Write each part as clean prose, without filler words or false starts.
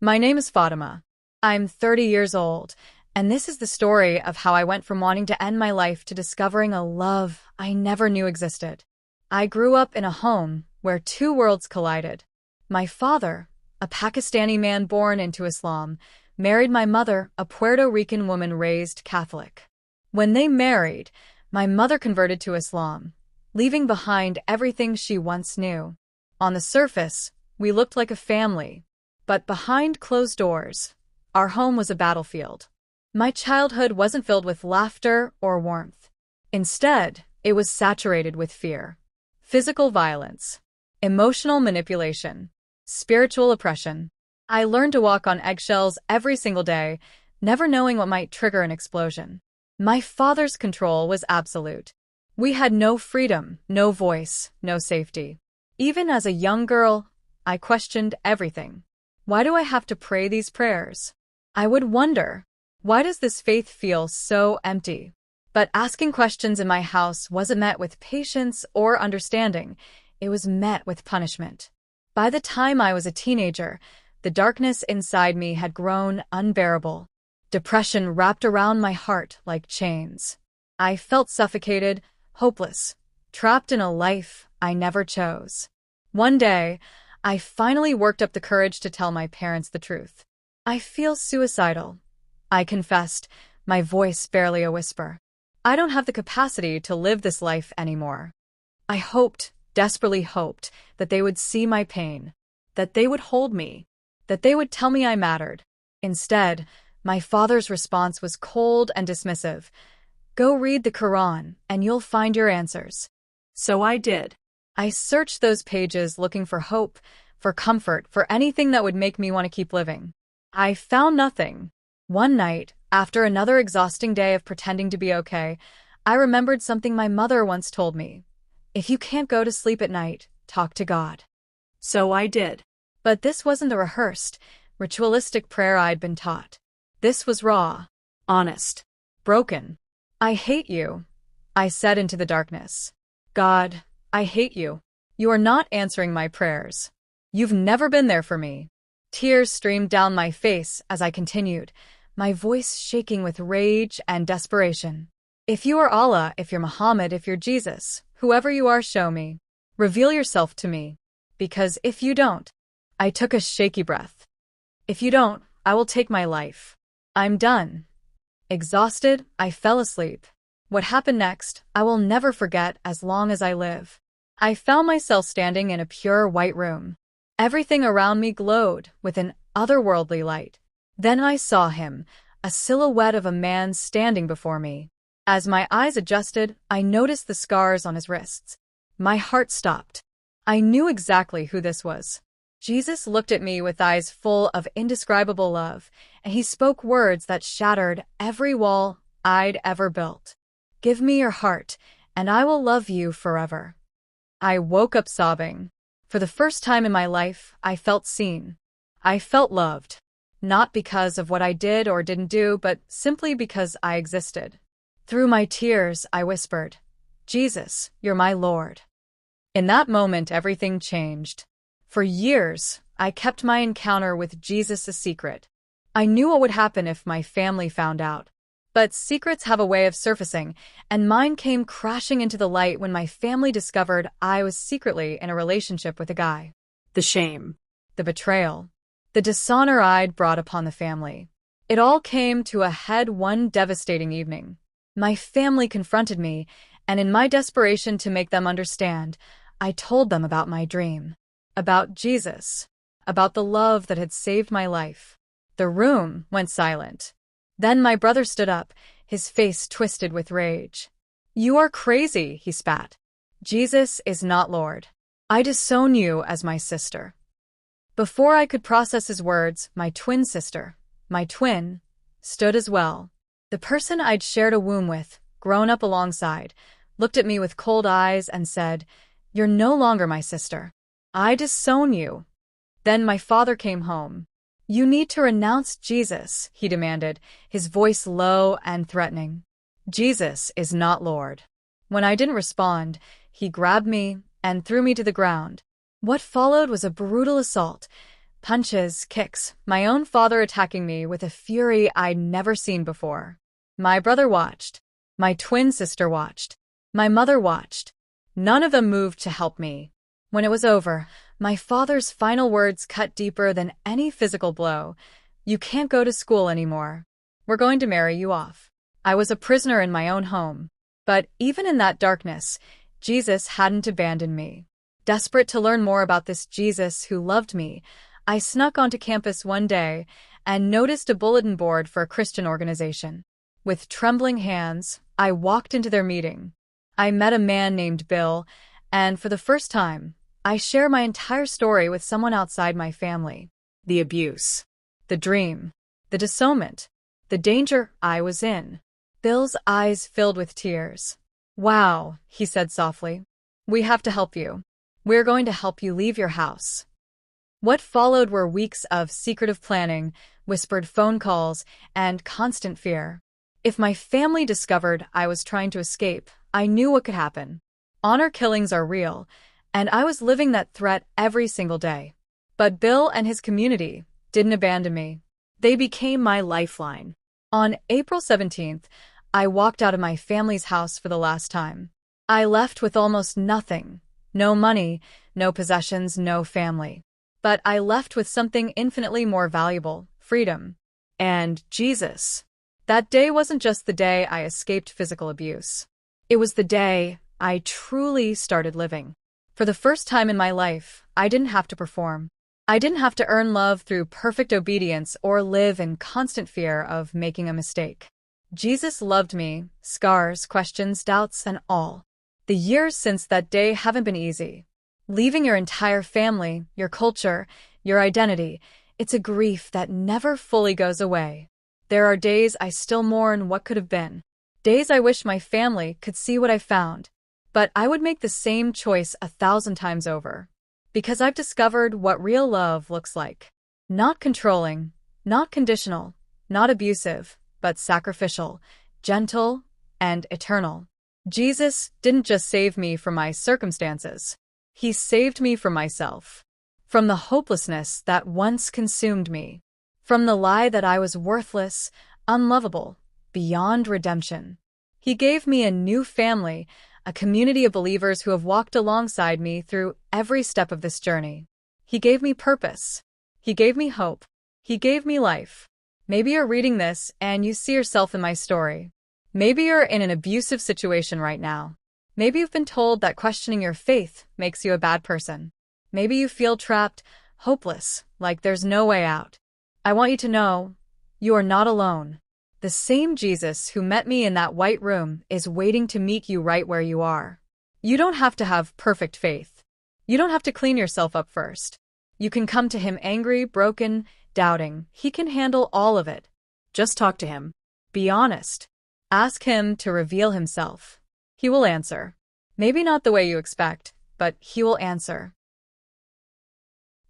My name is Fatima. I'm 30 years old, and this is the story of how I went from wanting to end my life to discovering a love I never knew existed. I grew up in a home where two worlds collided. My father, a Pakistani man born into Islam, married my mother, a Puerto Rican woman raised Catholic. When they married, my mother converted to Islam, leaving behind everything she once knew. On the surface, we looked like a family, but behind closed doors, our home was a battlefield. My childhood wasn't filled with laughter or warmth. Instead, it was saturated with fear, physical violence, emotional manipulation, spiritual oppression. I learned to walk on eggshells every single day, never knowing what might trigger an explosion. My father's control was absolute. We had no freedom, no voice, no safety. Even as a young girl, I questioned everything. Why do I have to pray these prayers? I would wonder, why does this faith feel so empty? But asking questions in my house wasn't met with patience or understanding. It was met with punishment. By the time I was a teenager, the darkness inside me had grown unbearable. Depression wrapped around my heart like chains. I felt suffocated, hopeless, trapped in a life I never chose. One day, I finally worked up the courage to tell my parents the truth. I feel suicidal, I confessed, my voice barely a whisper. I don't have the capacity to live this life anymore. I hoped, desperately hoped, that they would see my pain, that they would hold me, that they would tell me I mattered. Instead, my father's response was cold and dismissive. Go read the Quran, and you'll find your answers. So I did. I searched those pages looking for hope, for comfort, for anything that would make me want to keep living. I found nothing. One night, after another exhausting day of pretending to be okay, I remembered something my mother once told me. If you can't go to sleep at night, talk to God. So I did. But this wasn't the rehearsed, ritualistic prayer I'd been taught. This was raw, honest, broken. I hate you, I said into the darkness. God, I hate you. You are not answering my prayers. You've never been there for me. Tears streamed down my face as I continued, my voice shaking with rage and desperation. If you are Allah, if you're Muhammad, if you're Jesus, whoever you are, show me. Reveal yourself to me. Because if you don't, I took a shaky breath. If you don't, I will take my life. I'm done. Exhausted, I fell asleep. What happened next, I will never forget as long as I live. I found myself standing in a pure white room. Everything around me glowed with an otherworldly light. Then I saw him, a silhouette of a man standing before me. As my eyes adjusted, I noticed the scars on his wrists. My heart stopped. I knew exactly who this was. Jesus looked at me with eyes full of indescribable love, and he spoke words that shattered every wall I'd ever built. Give me your heart, and I will love you forever. I woke up sobbing. For the first time in my life, I felt seen. I felt loved. Not because of what I did or didn't do, but simply because I existed. Through my tears, I whispered, Jesus, you're my Lord. In that moment, everything changed. For years, I kept my encounter with Jesus a secret. I knew what would happen if my family found out. But secrets have a way of surfacing, and mine came crashing into the light when my family discovered I was secretly in a relationship with a guy. The shame, the betrayal, the dishonor I'd brought upon the family. It all came to a head one devastating evening. My family confronted me, and in my desperation to make them understand, I told them about my dream, about Jesus, about the love that had saved my life. The room went silent. Then my brother stood up, his face twisted with rage. You are crazy, he spat. Jesus is not Lord. I disown you as my sister. Before I could process his words, my twin sister, my twin, stood as well. The person I'd shared a womb with, grown up alongside, looked at me with cold eyes and said, You're no longer my sister. I disown you. Then my father came home. You need to renounce Jesus, he demanded, his voice low and threatening. Jesus is not Lord. When I didn't respond, he grabbed me and threw me to the ground. What followed was a brutal assault, Punches, kicks, my own father attacking me with a fury I'd never seen before. My brother watched. My twin sister watched. My mother watched. None of them moved to help me. When it was over, my father's final words cut deeper than any physical blow. You can't go to school anymore. We're going to marry you off. I was a prisoner in my own home. But even in that darkness, Jesus hadn't abandoned me. Desperate to learn more about this Jesus who loved me, I snuck onto campus one day and noticed a bulletin board for a Christian organization. With trembling hands, I walked into their meeting. I met a man named Bill, and for the first time, I share my entire story with someone outside my family. The abuse, the dream, the disownment, the danger I was in. Bill's eyes filled with tears. "Wow," he said softly. "We have to help you. We're going to help you leave your house." What followed were weeks of secretive planning, whispered phone calls, and constant fear. If my family discovered I was trying to escape, I knew what could happen. Honor killings are real, and I was living that threat every single day. But Bill and his community didn't abandon me. They became my lifeline. On April 17th, I walked out of my family's house for the last time. I left with almost nothing. No money, no possessions, no family. But I left with something infinitely more valuable: freedom. And Jesus. That day wasn't just the day I escaped physical abuse. It was the day I truly started living. For the first time in my life, I didn't have to perform. I didn't have to earn love through perfect obedience or live in constant fear of making a mistake. Jesus loved me, scars, questions, doubts, and all. The years since that day haven't been easy. Leaving your entire family, your culture, your identity, it's a grief that never fully goes away. There are days I still mourn what could have been. Days I wish my family could see what I found. But I would make the same choice 1,000 times over. Because I've discovered what real love looks like. Not controlling, not conditional, not abusive, but sacrificial, gentle, and eternal. Jesus didn't just save me from my circumstances. He saved me from myself. From the hopelessness that once consumed me. From the lie that I was worthless, unlovable, beyond redemption. He gave me a new family, a community of believers who have walked alongside me through every step of this journey. He gave me purpose. He gave me hope. He gave me life. Maybe you're reading this and you see yourself in my story. Maybe you're in an abusive situation right now. Maybe you've been told that questioning your faith makes you a bad person. Maybe you feel trapped, hopeless, like there's no way out. I want you to know, you are not alone. The same Jesus who met me in that white room is waiting to meet you right where you are. You don't have to have perfect faith. You don't have to clean yourself up first. You can come to him angry, broken, doubting. He can handle all of it. Just talk to him. Be honest. Ask him to reveal himself. He will answer. Maybe not the way you expect, but he will answer.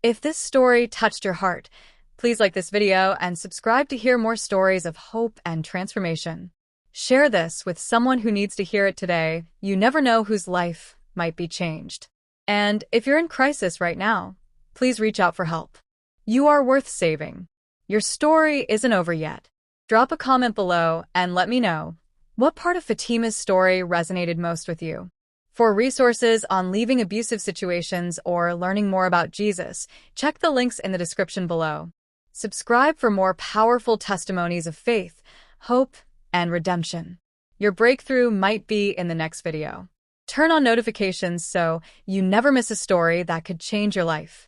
If this story touched your heart, please like this video and subscribe to hear more stories of hope and transformation. Share this with someone who needs to hear it today. You never know whose life might be changed. And if you're in crisis right now, please reach out for help. You are worth saving. Your story isn't over yet. Drop a comment below and let me know what part of Fatima's story resonated most with you. For resources on leaving abusive situations or learning more about Jesus, check the links in the description below. Subscribe for more powerful testimonies of faith, hope, and redemption. Your breakthrough might be in the next video. Turn on notifications so you never miss a story that could change your life.